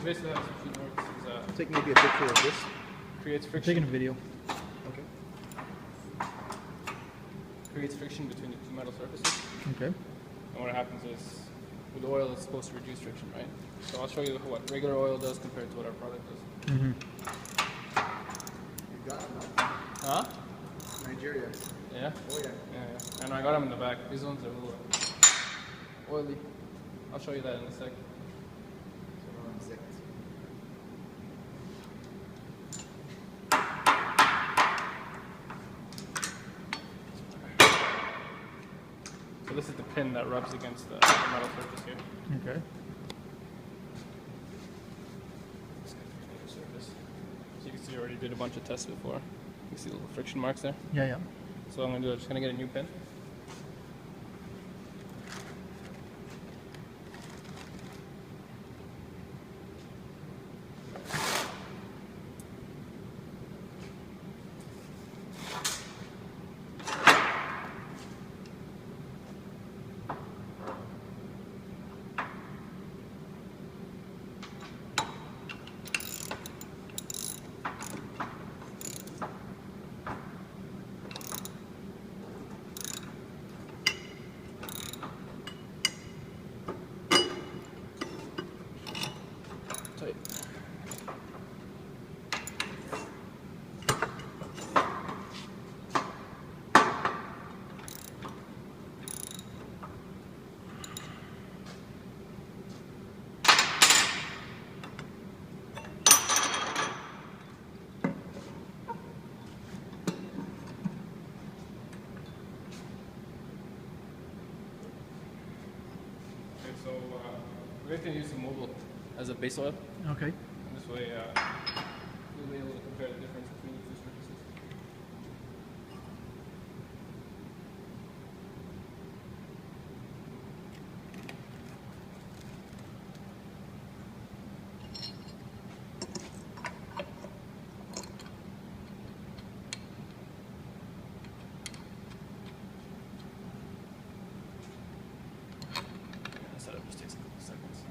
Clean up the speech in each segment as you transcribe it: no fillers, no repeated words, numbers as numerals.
Basically how this machine works is Take maybe a picture of this. creates I'm friction. taking a video. Okay. Creates friction between the two metal surfaces. Okay. And what happens is, with oil, it's supposed to reduce friction, right? So I'll show you what regular oil does compared to what our product does. Mm-hmm. You got them. Huh? Nigeria. Yeah? Oh yeah. Yeah. And I got them in the back. These ones are a little oily. I'll show you that in a sec. Zec. So this is the pin that rubs against the metal surface here. Okay. Surface. So you can see I already did a bunch of tests before. You can see the little friction marks there. Yeah, yeah. So what I'm going to do is just going to get a new pin. Tight. Okay, so we're going to use some mobile as a base oil. Okay. And this way, you'll be able to compare the difference between the two surfaces. That setup just takes a couple seconds.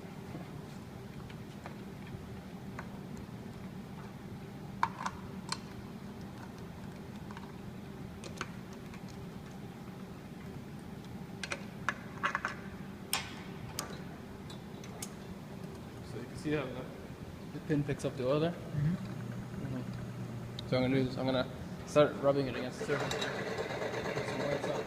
So you can see how the pin picks up the oil there. So I'm going to do this. I'm going to start rubbing it against the surface. Put some lights up.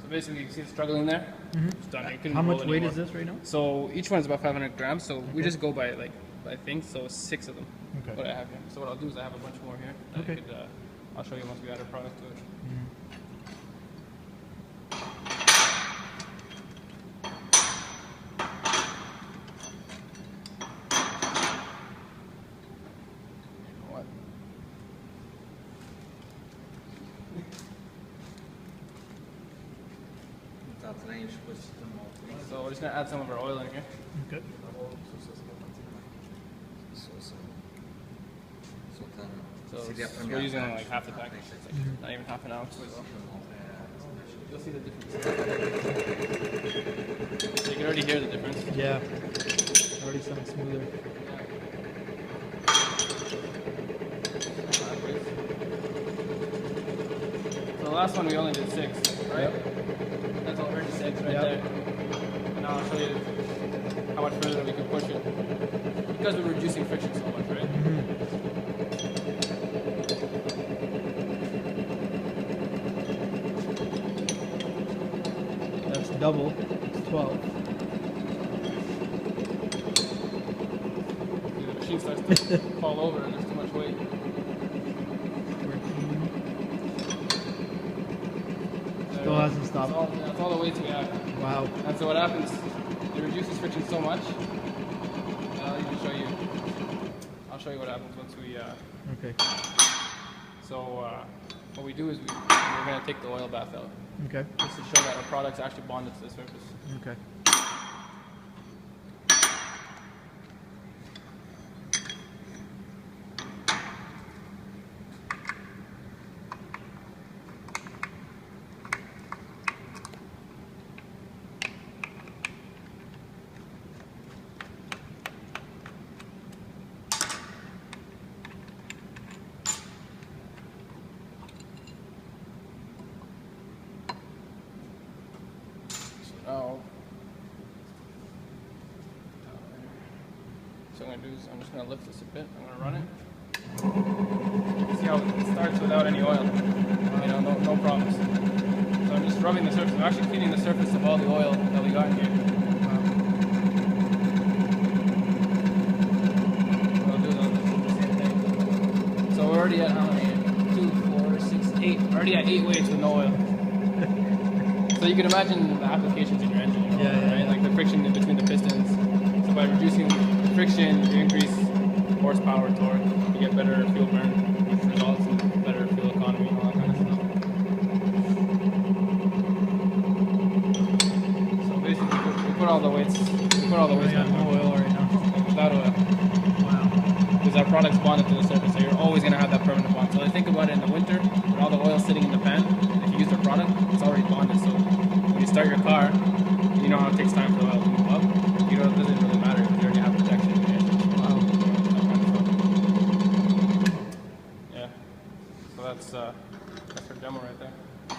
So basically, you can see it struggling there. It's done. You couldn't How roll much weight anymore. is this right now? So each one is about 500 grams. So we just go by by things. So 6 of them. Okay. What I have here. So what I'll do is I have a bunch more here. That Okay. I could, I'll show you once we add our product to it. What? So we're just gonna add some of our oil in here. Okay. So we're using like half the package. It's like not even half an ounce. You'll see the difference. So you can already hear the difference. Yeah. Already sounds smoother. So the last one we only did 6, right? That's already 6 right there. And now I'll show you how much further we can push it. Because we're reducing friction so much, right? That's double. It's 12. The machine starts to fall over and there's too much weight. 13. Still hasn't stopped. That's all the weights we have. Wow. And so what happens, it reduces friction so much, I'll even show you, I'll show you what happens once we, Okay. so what we do is we're going to take the oil bath out. Okay. Just to show that our product's actually bonded to the surface. Okay. Now, so what I'm going to do is I'm just going to lift this a bit. I'm going to run it. See how it starts without any oil. You know, no problems. So I'm just rubbing the surface. I'm actually cleaning the surface of all the oil that we got in here. What I'll do is I'll just do the same thing. So we're already at how many? 2, 4, 6, 8. We're already at 8 weights with no oil. So you can imagine the applications in your engine, you know, right? Like the friction in between the pistons. So by reducing the friction, you increase horsepower, torque, you get better fuel burn, which results in better fuel economy and all that kind of stuff. So basically, we put all the weights. We got no oil right now. Without oil. Wow. Because our product's bonded to the surface, so you're always going to have that permanent bond. So I think about it in the winter, when all the oil's sitting in the pan. If you use the product, it's already bonded. So when you start your car, you know how it takes time for the oil